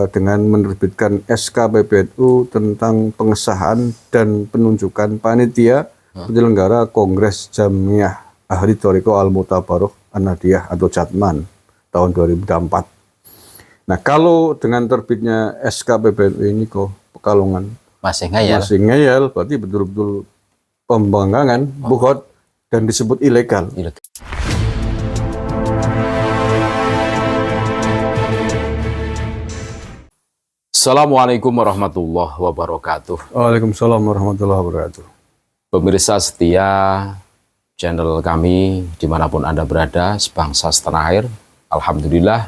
dengan menerbitkan SK PBNU tentang pengesahan dan penunjukan panitia penyelenggara Kongres Jamiah Ahli Thoriqah Al-Mutabaroh An-Nahdiyah atau Jatman tahun 2004. Nah, kalau dengan terbitnya SK PBNU ini kok Pekalongan masih ngeyel, berarti betul-betul pembangkangan, buhot, dan disebut ilegal. Assalamualaikum warahmatullahi wabarakatuh. Waalaikumsalam warahmatullahi wabarakatuh. Pemirsa setia channel kami dimanapun Anda berada, sebangsa setanah air, alhamdulillah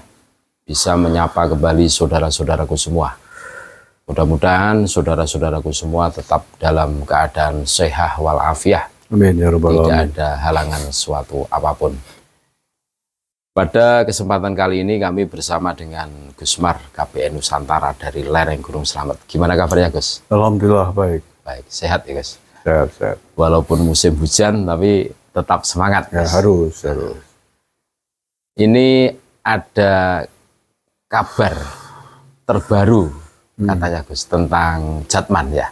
bisa menyapa kembali saudara-saudaraku semua. Mudah-mudahan saudara-saudaraku semua tetap dalam keadaan sehat walafiat. Amin ya rabbal alamin. Tidak ada halangan suatu apapun. Pada kesempatan kali ini kami bersama dengan Gusmar KPN Nusantara dari lereng Gunung Slamet. Gimana kabarnya, Gus? Alhamdulillah baik. Baik, sehat ya, Gus? Sehat. Walaupun musim hujan tapi tetap semangat, ya, Gus. Harus. Ini ada kabar terbaru katanya, Gus, tentang Jatman ya.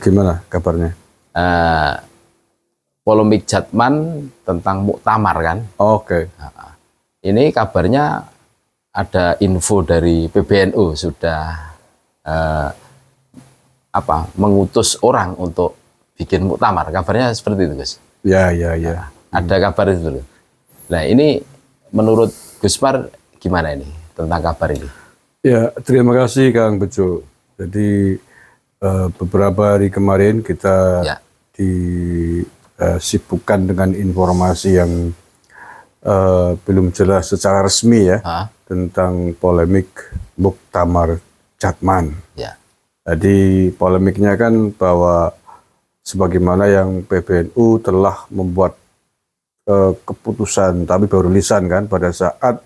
Gimana kabarnya? Polemik Jatman tentang muktamar kan. Oke. Ini kabarnya ada info dari PBNU sudah mengutus orang untuk bikin muktamar. Kabarnya seperti itu, Gus. Ya. Ada kabar itu dulu. Nah, ini menurut Gusmar gimana ini tentang kabar ini? Ya, terima kasih Kang Bejo. Jadi beberapa hari kemarin kita disibukkan dengan informasi yang belum jelas secara resmi ya tentang polemik muktamar Jatman. Ya. Jadi polemiknya kan bahwa sebagaimana yang PBNU telah membuat keputusan, tapi baru lisan kan pada saat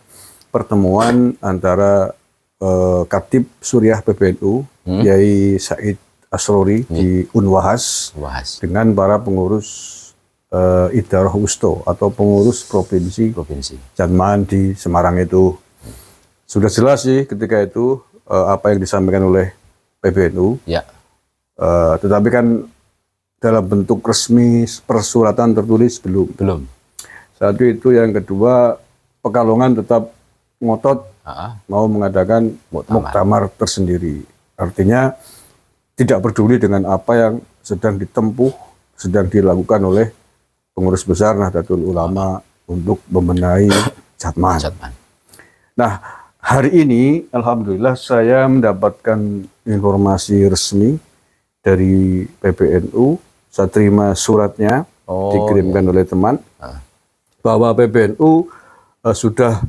pertemuan antara Khatib Suriah PBNU Yai Said Asrori di Unwahas dengan para pengurus Idarah Wusto atau pengurus provinsi Jatman di Semarang itu. Sudah jelas sih ketika itu apa yang disampaikan oleh PBNU. Ya. Tetapi kan dalam bentuk resmi persuratan tertulis belum. Satu itu, yang kedua Pekalongan tetap ngotot mau mengadakan muktamar tersendiri. Artinya tidak peduli dengan apa yang sedang ditempuh, sedang dilakukan oleh pengurus besar Nahdlatul Ulama untuk membenahi Jatman. Nah, hari ini alhamdulillah saya mendapatkan informasi resmi dari PBNU. Saya terima suratnya dikirimkan oleh teman bahwa PBNU sudah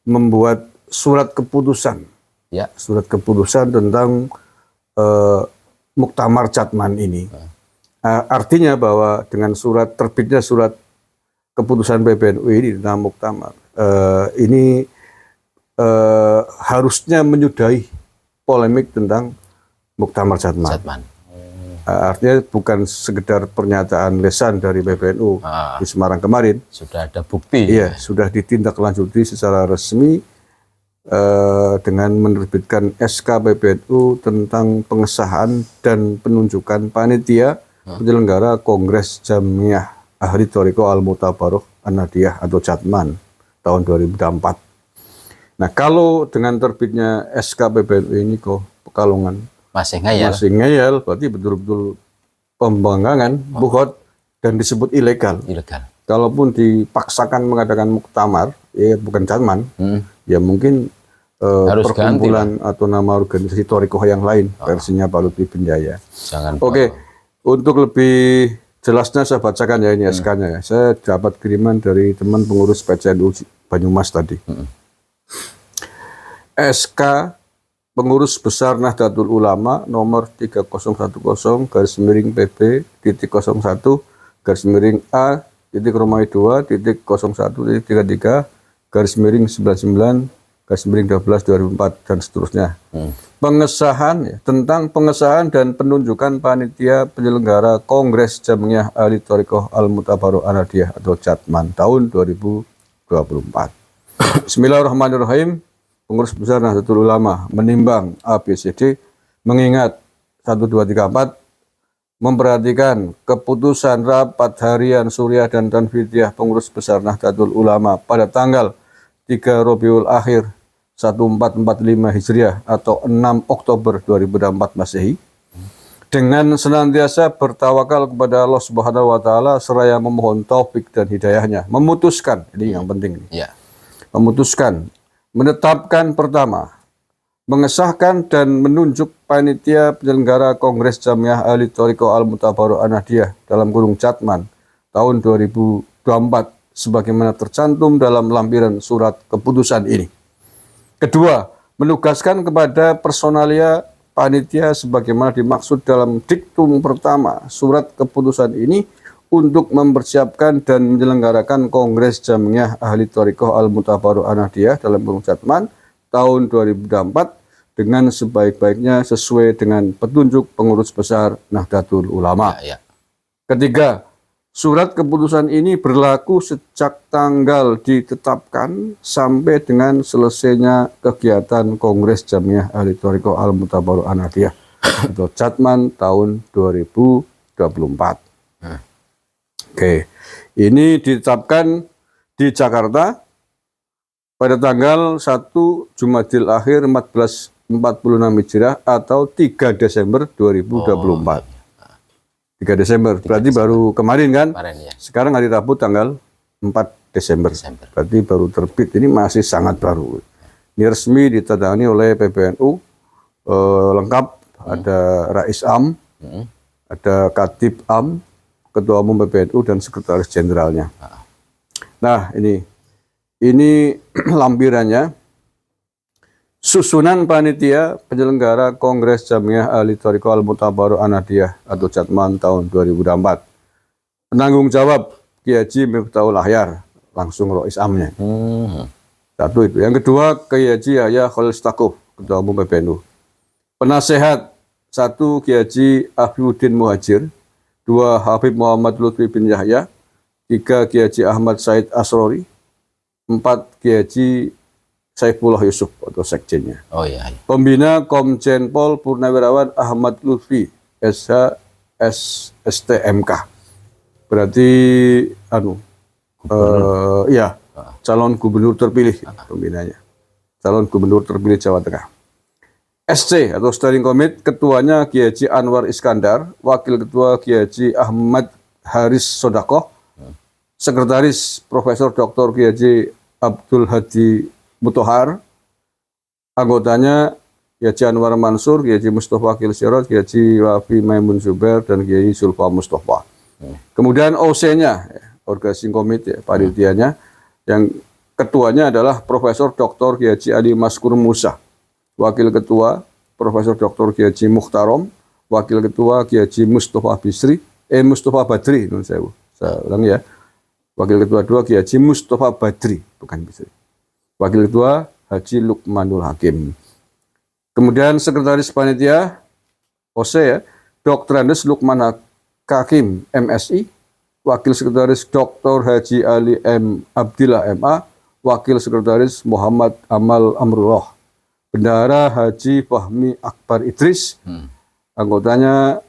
membuat surat keputusan. Surat keputusan tentang muktamar Jatman ini. Artinya bahwa dengan terbitnya surat keputusan PBNU ini tentang muktamar ini harusnya menyudahi polemik tentang muktamar Jatman. Artinya bukan sekedar pernyataan lisan dari PBNU di Semarang kemarin. Sudah ada bukti. Iya, sudah ditindaklanjuti secara resmi dengan menerbitkan SK PBNU tentang pengesahan dan penunjukan panitia penyelenggara Kongres Jamiah Ahli Thoriqah Al-Mutabaroh An-Nahdiyah atau Jatman tahun 2004. Nah, kalau dengan terbitnya SK PBNU ini kok Pekalongan masih ngeyel, berarti betul-betul pembangkangan, buhot, dan disebut ilegal. Kalaupun dipaksakan mengadakan muktamar, ya bukan Jatman, ya mungkin perkumpulan atau nama organisasi Thoriqah yang lain, versinya Pak Lutfi Benjaya. Oke, untuk lebih jelasnya saya bacakan ya ini SK-nya. Saya dapat kiriman dari teman pengurus PCNU Banyumas tadi. SK Pengurus Besar Nahdlatul Ulama nomor 30.1.A/A/01.01.33/19/12/2004 dan seterusnya. Pengesahan tentang pengesahan dan penunjukan panitia penyelenggara Kongres Jamiah Ahli Thoriqah Al-Mutabaroh An-Nahdiyah atau Jatman tahun 2024. Bismillahirrahmanirrahim. Pengurus Besar Nahdlatul Ulama menimbang ABCD, mengingat 1, 2, 3, 4, memperhatikan keputusan rapat harian Suriah dan Tanfidiyah Pengurus Besar Nahdlatul Ulama pada tanggal 3 Rabiul Akhir 1445 Hijriah atau 6 Oktober 2004 Masehi, dengan senantiasa bertawakal kepada Allah Subhanahu wa taala seraya memohon taufik dan hidayahnya, memutuskan, ini yang penting, Ya. memutuskan, menetapkan pertama, mengesahkan dan menunjuk panitia penyelenggara Kongres Jamiah Ahli Thariqah Al-Mutabaru'ah Nahdiyah dalam kurung Catman tahun 2024 sebagaimana tercantum dalam lampiran surat keputusan ini. Kedua, menugaskan kepada personalia panitia sebagaimana dimaksud dalam diktum pertama surat keputusan ini untuk mempersiapkan dan menyelenggarakan Kongres Jamiah Ahli Thariqah Al-Mutabaru'ah Nahdiyah dalam kurung Catman tahun 2024 dengan sebaik-baiknya sesuai dengan petunjuk Pengurus Besar Nahdlatul Ulama. Ya. Ketiga, surat keputusan ini berlaku sejak tanggal ditetapkan sampai dengan selesainya kegiatan Kongres Jamiah Ahli Thariqah Al-Mutabaru'ah Nahdiyah atau Catman tahun 2024. Oke, ini ditetapkan di Jakarta pada tanggal 1 Jumadil Akhir 1446 Hijriah atau 3 Desember 2024. 3 Desember, berarti baru kemarin kan? Kemarin ya. Sekarang hari Rabu tanggal 4 Desember. Berarti baru terbit, ini masih sangat baru. Ini resmi ditandangani oleh PBNU, lengkap, ada Rais Am, ada Katib Am, Ketua Umum PBNU dan Sekretaris Jenderalnya. Nah, ini lampirannya. Susunan panitia penyelenggara Kongres Jamiah Ahli Thariqah Al-Mutabaru'ah Nahdiyah atau Catman tahun 2024. Penanggung jawab Kiai Haji Miftahul Ahyar, langsung Rais Amnya. Satu itu. Yang kedua Kiai Haji Yahya Khalil Stakuf, Ketua Umum PBNU. Penasehat 1 Kiai Haji Afiuddin Muhajir, 2 Habib Muhammad Lutfi bin Yahya, 3 Kiai Haji Ahmad Said Asrori, 4 Kiai Haji Saifullah Yusuf atau sekjennya. Oh iya. Pembina Komjen Pol Purnawirawan Ahmad Lutfi, SH STMK. Berarti calon gubernur terpilih pembinanya. Calon gubernur terpilih Jawa Tengah. SC atau Steering Committee, ketuanya Kiai Haji Anwar Iskandar, wakil ketua Kiai Haji Ahmad Haris Sodakoh, sekretaris Profesor Dr. Kiai Haji Abdul Hadi Mutohar, anggotanya Kiai Haji Anwar Mansur, Kiai Haji Mustafa Kil Sirot, Kiai Haji Wafi Maimun Zubair, dan Kiai Sulfa Mustafa. Kemudian OC-nya, Organizing Committee, panitianya, yang ketuanya adalah Profesor Dr. Kiai Haji Ali Maskur Musa, wakil ketua Profesor Dr. Kiai Haji Mukhtarom, wakil ketua Kiai Haji Mustafa Badri, saya ulang ya. Wakil ketua 2 Kiai Haji Mustafa Badri, bukan Bisri. Wakil ketua Haji Lukmanul Hakim. Kemudian sekretaris panitia OC ya, Dr. Andes Lukman Hakim MSI, wakil sekretaris Dr. Haji Ali M Abdillah MA, wakil sekretaris Muhammad Amal Amrullah, bendahara Haji Fahmi Akbar Idris, anggotanya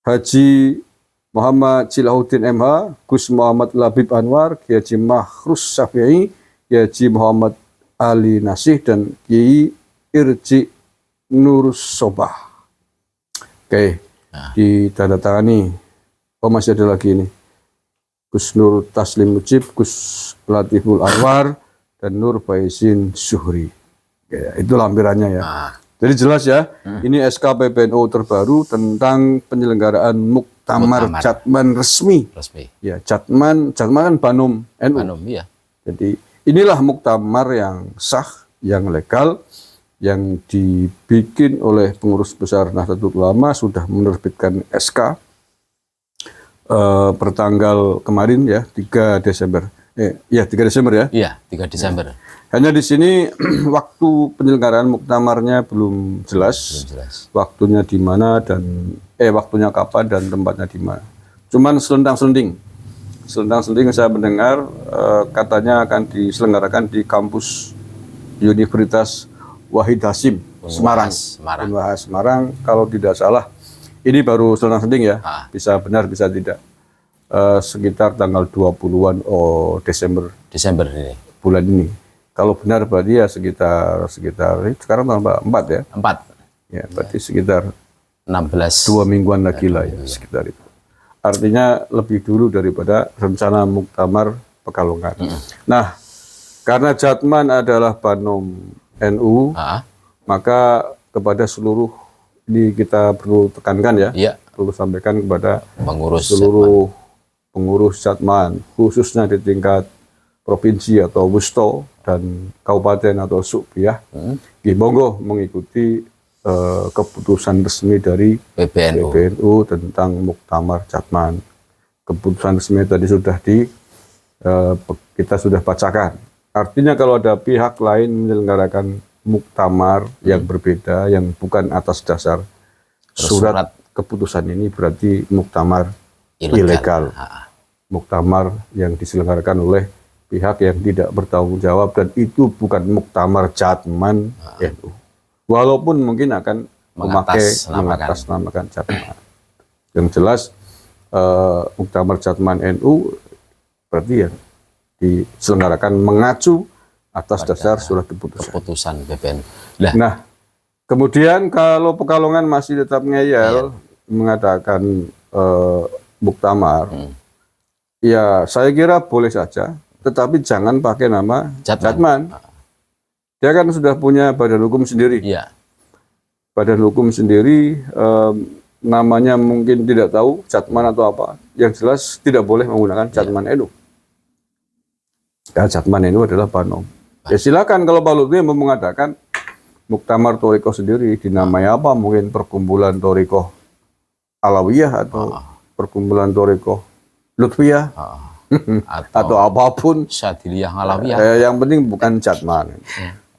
Haji Muhammad Cilahuddin MH, Gus Muhammad Labib Anwar, Kiai Haji Mahrus Syafi'i, Kiai Haji Muhammad Ali Nasih, dan Kiai Irji Nur Sobah. Oke, ditandatangani. Oh, masih ada lagi ini. Gus Nur Taslim Mujib, Gus Latiful Anwar, dan Nur Faizin Syuhri. Oke, itu lampirannya ya. Jadi jelas ya, ini SK PBNU terbaru tentang penyelenggaraan Muktamar Catman resmi. Ya, Catman kan Banum NU. Banum, iya. Jadi inilah muktamar yang sah, yang legal, yang dibikin oleh Pengurus Besar Nahdlatul Ulama, sudah menerbitkan SK pertanggal kemarin ya, 3 Desember. 3 Desember ya. Iya, 3 Desember. Hanya di sini waktu penyelenggaraan muktamarnya belum jelas. Waktunya di mana dan waktunya kapan dan tempatnya di mana. Cuman selendang-selending. selendang-selending saya mendengar katanya akan diselenggarakan di kampus Universitas Wahid Hasim Semarang. Unwahas Semarang. Kalau tidak salah, ini baru selendang-selending ya. Bisa benar, bisa tidak. Sekitar tanggal 20-an Desember ini. Bulan ini. Kalau benar berarti ya sekitar sekarang tanggal 4 ya. 4. Ya, berarti sekitar 16. 2 mingguan lagi lah ya, sekitar itu. Artinya lebih dulu daripada rencana Muktamar Pekalongan. Nah, karena Jatman adalah Banom NU, maka kepada seluruh, ini kita perlu tekankan ya, perlu sampaikan kepada seluruh pengurus Jatman, khususnya di tingkat provinsi atau wusto dan kabupaten atau subya, monggo mengikuti keputusan resmi dari PBNU tentang Muktamar Jatman. Keputusan resmi tadi sudah kita sudah bacakan. Artinya kalau ada pihak lain menyelenggarakan muktamar yang berbeda, yang bukan atas dasar surat keputusan ini, berarti muktamar ilegal. Muktamar yang diselenggarakan oleh pihak yang tidak bertanggung jawab, dan itu bukan muktamar Jatman NU. Walaupun mungkin akan mengatasnamakan Jatman. Yang jelas muktamar Jatman NU berarti yang diselenggarakan mengacu atas dasar surat keputusan PBNU. Nah, kemudian kalau Pekalongan masih tetap ngeyel mengadakan muktamar, ya saya kira boleh saja, tetapi jangan pakai nama Jatman. Dia kan sudah punya badan hukum sendiri. Badan hukum sendiri, namanya mungkin tidak tahu Jatman atau apa. Yang jelas tidak boleh menggunakan Jatman NU. Karena Jatman NU adalah Banom. Ya silakan kalau Pak Lutfi mau mengadakan muktamar Torikoh sendiri, dinamai apa? Mungkin perkumpulan Torikoh Alawiyah atau perkumpulan Torikoh Lutfiyah atau apapun. Syadiliyah Alawiyah. Yang penting bukan Jatman.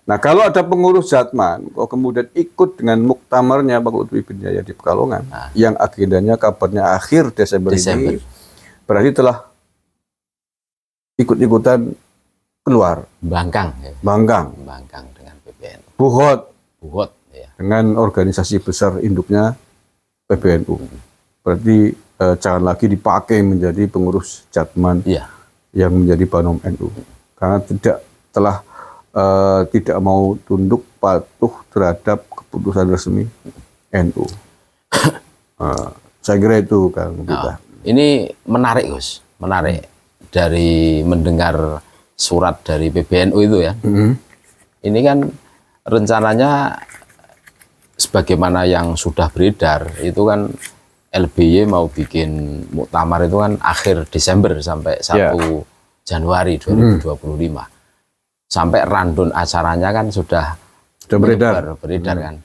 Nah, kalau ada pengurus Jatman kok kemudian ikut dengan muktamarnya Pak Lutfi bin Yahya di Pekalongan, yang agendanya kabarnya akhir Desember ini, berarti telah ikut-ikutan keluar. Bangkang dengan PBNU. Buhot ya. Dengan organisasi besar induknya PBNU. Berarti jangan lagi dipakai menjadi pengurus Jatman yang menjadi Banom NU. Karena tidak mau tunduk patuh terhadap keputusan resmi NU. Saya kira itu Kang Bita. Ini menarik Gus, menarik dari mendengar surat dari PBNU itu ya. Ini kan rencananya sebagaimana yang sudah beredar itu kan LBY mau bikin muktamar itu kan akhir Desember sampai 1 Januari 2025. Sampai random acaranya kan sudah beredar kan.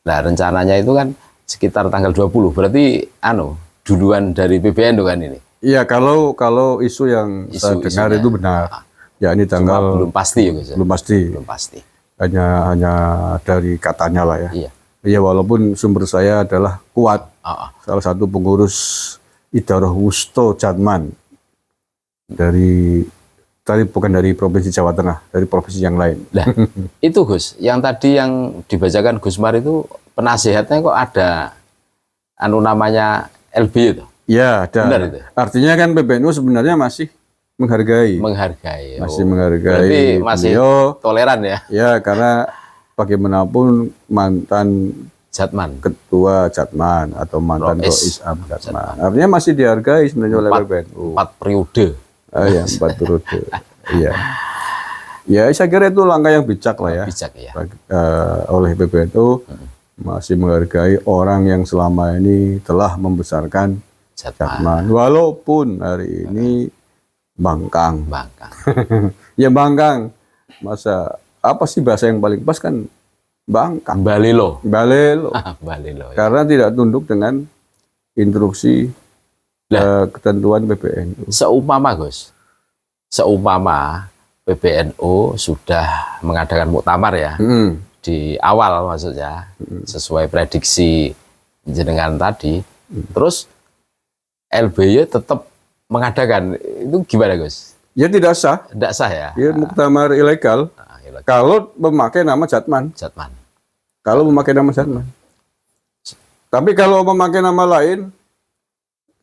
Nah, rencananya itu kan sekitar tanggal 20. Berarti duluan dari PBNU kan ini. Iya, kalau isu yang saya dengar itu benar. Ya, ini tanggal belum pasti ya, Gus. Belum pasti. Hanya dari katanya lah ya. Iya, walaupun sumber saya adalah kuat. Salah satu pengurus Idarah Wusto Jatman bukan dari Provinsi Jawa Tengah, dari provinsi yang lain. Nah, itu Gus, yang tadi yang dibacakan Gusmar itu penasehatnya kok ada namanya LB itu? Ya, ada. Benar itu? Artinya kan PBNU sebenarnya masih menghargai. Masih menghargai. Masih toleran ya? Ya, karena bagaimanapun mantan ketua Jatman atau mantan Rois Am Jatman. Artinya masih dihargai sebenarnya oleh PBNU. 4 periode. Ya, 4 periode. Iya. Ya, saya kira itu langkah yang bijak lah ya. Oleh PBNU masih menghargai orang yang selama ini telah membesarkan Jatman. Walaupun hari ini bangkang. Ya bangkang. Masa apa sih bahasa yang paling pas kan bangkang. Balelo. Balelo. Karena tidak tunduk dengan instruksi ketentuan PBNU. Seumpama PBNU sudah mengadakan muktamar ya di awal maksudnya sesuai prediksi jenengan tadi, terus LBY tetap mengadakan itu gimana Gus? Ya tidak sah. Tidak sah ya? Ya muktamar ilegal. Ilegal. Kalau memakai nama Jatman. Jatman. Kalau memakai nama Jatman. Tapi kalau memakai nama lain,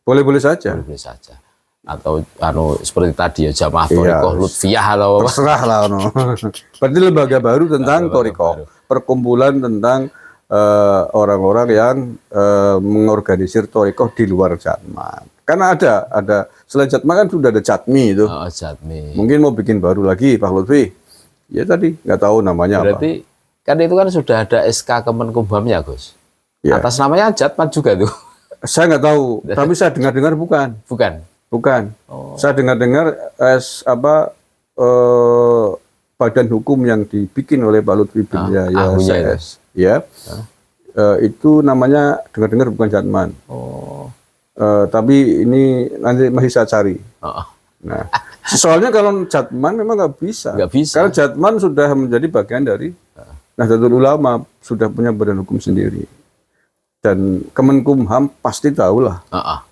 boleh-boleh saja. Boleh saja. Atau seperti tadi ya Jamaah Thorikoh Lutfiyah atau apa? Terserah lah. Berarti lembaga baru tentang Thorikoh. Perkumpulan tentang orang-orang yang mengorganisir Thorikoh di luar Jatman. Karena ada selain Jatman kan sudah ada Jatmi itu. Oh, Jatmi. Mungkin mau bikin baru lagi Pak Lutfi. Ya tadi nggak tahu namanya Berarti, kan itu kan sudah ada SK Kemenkumhamnya Gus. Ya. Atas namanya Jatman juga tuh. Saya nggak tahu, tapi saya dengar-dengar bukan. Bukan. Oh. Saya dengar-dengar badan hukum yang dibikin oleh Pak Lutfi bin Yahya CS. Ya. Itu namanya dengar-dengar bukan Jatman. Oh. Tapi ini nanti masih saya cari. Oh. Nah, soalnya kalau Jatman memang nggak bisa. Nggak bisa. Karena Jatman sudah menjadi bagian dari Nahdlatul Ulama, sudah punya badan hukum sendiri. Dan Kemenkumham pasti tahu lah,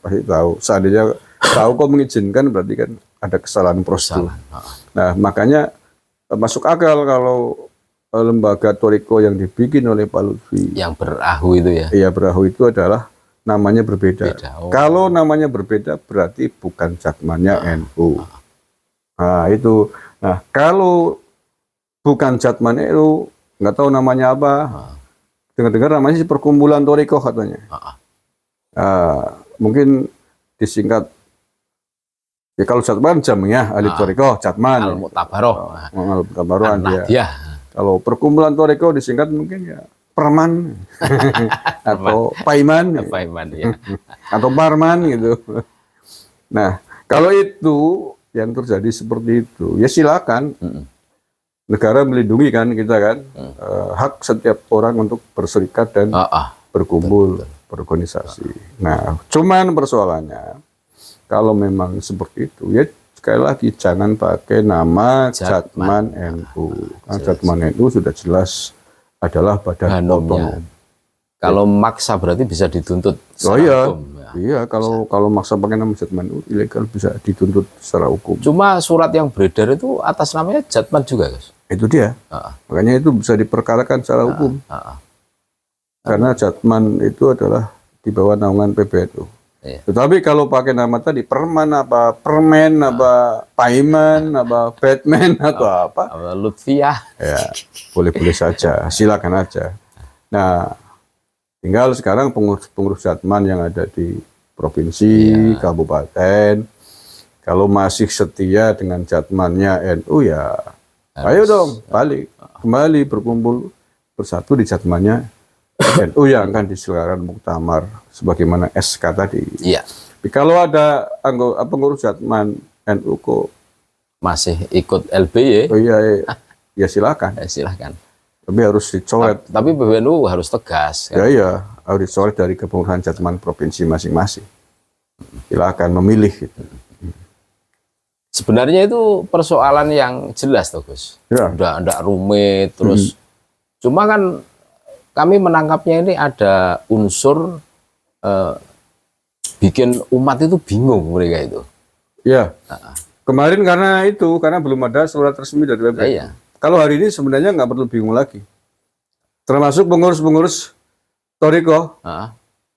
pasti tahu. Seandainya tahu kok mengizinkan berarti kan ada kesalahan prosedur. Nah makanya masuk akal kalau lembaga Thorikoh yang dibikin oleh Pak Lutfi. Yang berahu itu ya? Iya berahu itu adalah namanya berbeda. Oh. Kalau namanya berbeda berarti bukan Jatmannya NU. Nah itu. Nah kalau bukan Jatman NU, nggak tahu namanya apa. Dengar-dengar namanya si Perkumpulan Thorikoh katanya. Mungkin disingkat. Ya kalau Jatman Jamiah Ahli Thorikoh, Jatman. Al-Mu'tabaroh. Al-Mu'tabaroh dia. Ya. Kalau Perkumpulan Thorikoh disingkat mungkin ya Perman atau Paiman. Paiman ya. Atau Parman gitu. Nah, kalau itu yang terjadi seperti itu, ya silakan. Negara melindungi kan kita kan hak setiap orang untuk berserikat dan berkumpul, berorganisasi. Nah, cuman persoalannya kalau memang seperti itu ya sekali lagi jangan pakai nama Jatman NU. Jatman NU sudah jelas adalah badan otonom. Kalau maksa berarti bisa dituntut secara hukum. Iya, kalau maksa pakai nama Jatman NU ilegal bisa dituntut secara hukum. Cuma surat yang beredar itu atas namanya Jatman juga, Gus. Itu dia. Makanya itu bisa diperkarakan secara hukum. Karena Jatman itu adalah di bawah naungan PBNU. Iya. Tetapi kalau pakai nama tadi Perman apa, Permen apa, Paiman apa, Batman atau apa, Lutfiyah. Ya, boleh-boleh saja, silakan aja. Nah, tinggal sekarang pengurus Jatman yang ada di provinsi, kabupaten, kalau masih setia dengan Jatmannya NU ya ayo dong, balik, kembali berkumpul bersatu di Jatmannya NU yang akan diselenggarakan muktamar sebagaimana SK tadi. Iya. Tapi kalau ada pengurus Jatman NU kok masih ikut LBY, ya silakan. Silakan. Tapi harus dicoret. Tapi PBNU harus tegas. Kan? Ya, harus dicoret dari kepengurusan Jatman provinsi masing-masing. Silakan memilih. Gitu. Sebenarnya itu persoalan yang jelas, tuh Gus. Ya. Udah enggak rumit, terus cuma kan kami menangkapnya ini ada unsur bikin umat itu bingung mereka itu. Ya. Kemarin karena belum ada surat resmi dari PBNU. Iya. Kalau hari ini sebenarnya nggak perlu bingung lagi. Termasuk pengurus-pengurus Thorikoh,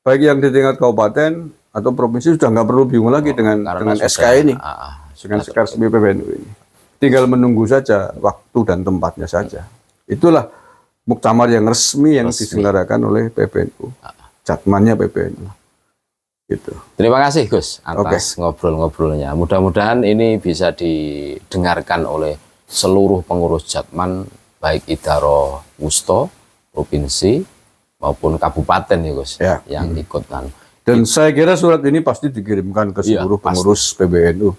baik yang di tingkat kabupaten atau provinsi sudah nggak perlu bingung lagi dengan SK ini. Dengan SK resmi PBNU ini. Tinggal menunggu saja waktu dan tempatnya saja. Itulah muktamar yang resmi yang diselenggarakan oleh PBNU. Jatmannya PBNU. Gitu. Terima kasih Gus atas ngobrol-ngobrolnya. Mudah-mudahan ini bisa didengarkan oleh seluruh pengurus Jatman, baik Idaro Wusto, provinsi maupun kabupaten ya Gus, yang ikut kan. Dan saya kira surat ini pasti dikirimkan ke seluruh pengurus PBNU.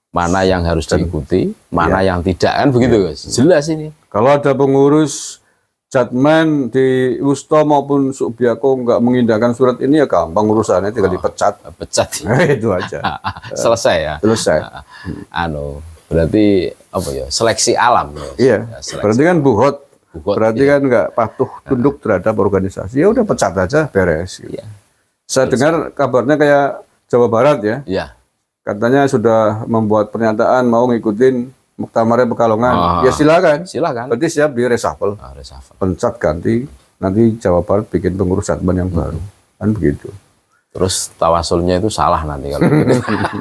Mana yang harus diikuti, mana yang tidak kan begitu Gus. Jelas ini. Kalau ada pengurus Jatman di Wusto maupun Subiako nggak mengindahkan surat ini ya gampang urusannya, tinggal dipecat. Pecat. Itu aja. Selesai ya. Selesai. Berarti apa ya? Seleksi alam. Ya. Iya. Berarti kan buhot. Berarti kan nggak patuh tunduk terhadap organisasi. Ya udah pecat aja, beres. Gitu. Saya dengar kabarnya kayak Jawa Barat ya. Iya. katanya sudah membuat pernyataan mau ngikutin Muktamarnya Pekalongan. Ya silakan. Silakan. Berarti siap di reshuffle. Reshuffle. Pencet ganti, nanti Jawa Barat bikin pengurus Satban yang baru. Kan begitu. Terus tawasulnya itu salah nanti kalau gitu.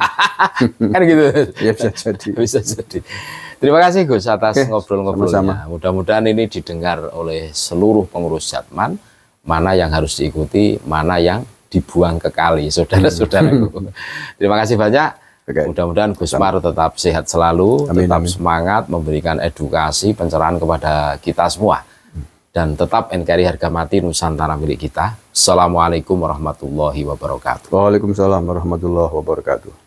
Kan gitu. Ya bisa jadi. Bisa jadi. Terima kasih Gus atas Oke, ngobrol-ngobrolnya. Mudah-mudahan ini didengar oleh seluruh pengurus Jatman, mana yang harus diikuti, mana yang dibuang ke kali, saudara-saudaraku. Terima kasih banyak. Oke. Mudah-mudahan Gus Mar tetap sehat selalu, Amin, tetap amin. semangat memberikan edukasi, pencerahan kepada kita semua. Dan tetap NKRI harga mati Nusantara milik kita. Assalamualaikum warahmatullahi wabarakatuh. Waalaikumsalam warahmatullahi wabarakatuh.